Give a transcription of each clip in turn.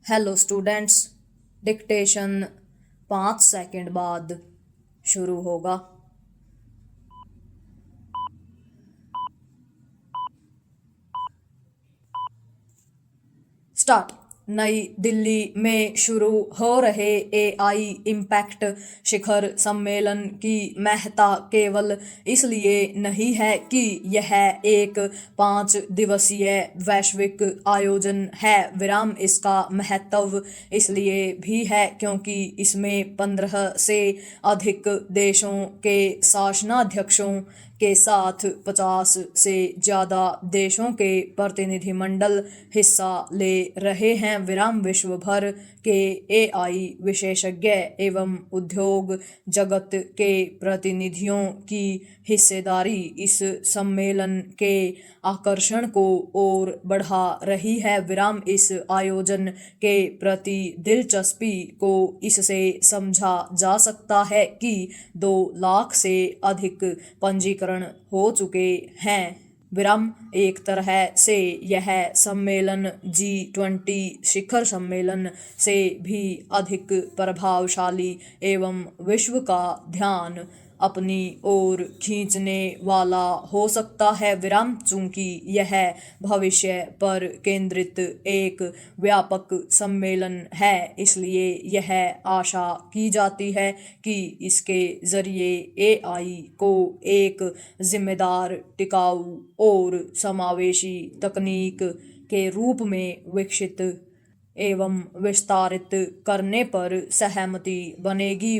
Hello students, dictation 5 second बाद शुरू होगा। स्टार्ट। नई दिल्ली में शुरू हो रहे एआई इम्पैक्ट शिखर सम्मेलन की महत्ता केवल इसलिए नहीं है कि यह एक 5 दिवसीय वैश्विक आयोजन है, इसका महत्व इसलिए भी है क्योंकि इसमें 15 से अधिक देशों के शासनाध्यक्षों के साथ 50 से ज़्यादा देशों के प्रतिनिधिमंडल हिस्सा ले रहे हैं। विश्व भर के एआई विशेषज्ञ एवं उद्योग जगत के प्रतिनिधियों की हिस्सेदारी इस सम्मेलन के आकर्षण को और बढ़ा रही है। इस आयोजन के प्रति दिलचस्पी को इससे समझा जा सकता है कि 2 लाख से अधिक पंजीकरण हो चुके हैं। एक तरह से यह सम्मेलन G20 शिखर सम्मेलन से भी अधिक प्रभावशाली एवं विश्व का ध्यान अपनी ओर खींचने वाला हो सकता है। चूंकि यह भविष्य पर केंद्रित एक व्यापक सम्मेलन है, इसलिए यह आशा की जाती है कि इसके जरिए एआई को एक जिम्मेदार, टिकाऊ और समावेशी तकनीक के रूप में विकसित एवं विस्तारित करने पर सहमति बनेगी।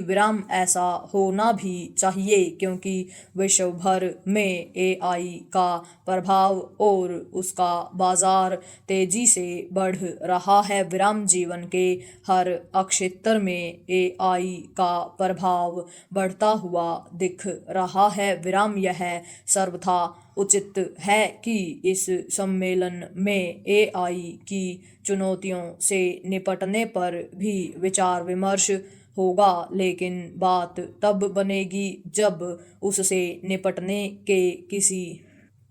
ऐसा होना भी चाहिए क्योंकि विश्व भर में एआई का प्रभाव और उसका बाजार तेजी से बढ़ रहा है। जीवन के हर क्षेत्र में एआई का प्रभाव बढ़ता हुआ दिख रहा है। यह सर्वथा उचित है कि इस सम्मेलन में एआई की चुनौतियों से निपटने पर भी विचार विमर्श होगा, लेकिन बात तब बनेगी जब उससे निपटने के किसी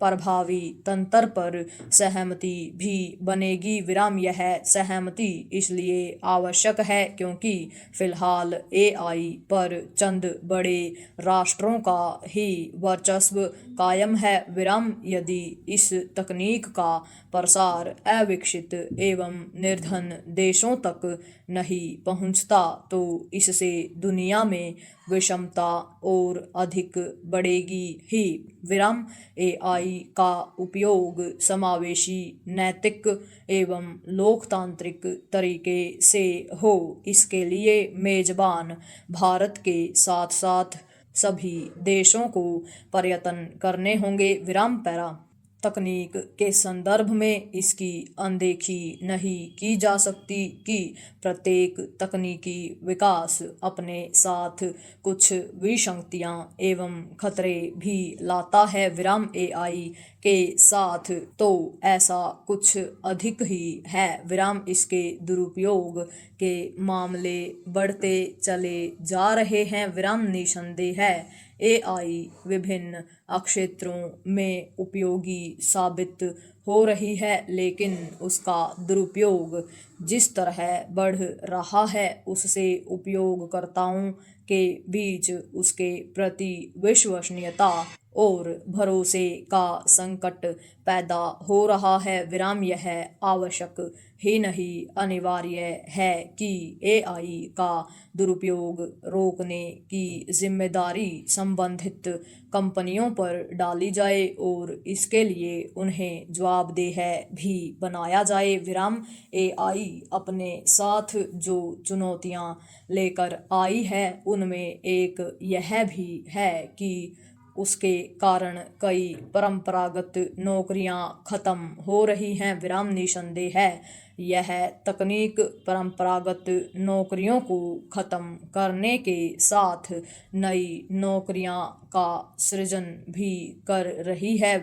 प्रभावी तंत्र पर सहमति भी बनेगी। यह सहमति इसलिए आवश्यक है क्योंकि फिलहाल एआई पर चंद बड़े राष्ट्रों का ही वर्चस्व कायम है। यदि इस तकनीक का प्रसार अविकसित एवं निर्धन देशों तक नहीं पहुंचता तो इससे दुनिया में विषमता और अधिक बढ़ेगी ही। एआई का उपयोग समावेशी, नैतिक एवं लोकतांत्रिक तरीके से हो, इसके लिए मेजबान भारत के साथ साथ सभी देशों को प्रयत्न करने होंगे। तकनीक के संदर्भ में इसकी अनदेखी नहीं की जा सकती कि प्रत्येक तकनीकी विकास अपने साथ कुछ विसंगतियां एवं खतरे भी लाता है। एआई के साथ तो ऐसा कुछ अधिक ही है। इसके दुरुपयोग के मामले बढ़ते चले जा रहे हैं। निसंदेह है एआई विभिन्न क्षेत्रों में उपयोगी साबित हो रही है, लेकिन उसका दुरुपयोग जिस तरह बढ़ रहा है उससे उपयोगकर्ताओं के बीच उसके प्रति विश्वसनीयता और भरोसे का संकट पैदा हो रहा है। यह आवश्यक ही नहीं, अनिवार्य है कि एआई का दुरुपयोग रोकने की जिम्मेदारी संबंधित कंपनियों पर डाली जाए और इसके लिए उन्हें जवाबदेह भी बनाया जाए। एआई अपने साथ जो चुनौतियां लेकर आई है उनमें एक यह भी है कि उसके कारण कई परंपरागत नौकरियां खत्म हो रही हैं। निसंदेह है यह तकनीक परंपरागत नौकरियों को खत्म करने के साथ नई नौकरियां का सृजन भी कर रही है।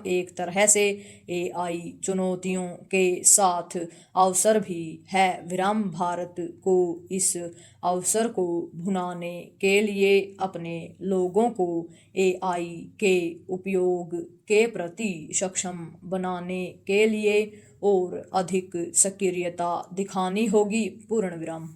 एक तरह से एआई चुनौतियों के साथ अवसर भी है। भारत को इस अवसर को भुनाने के लिए अपने लोगों को एआई के उपयोग के प्रति सक्षम बनाने के लिए और अधिक सक्रियता दिखानी होगी। पूर्ण विराम।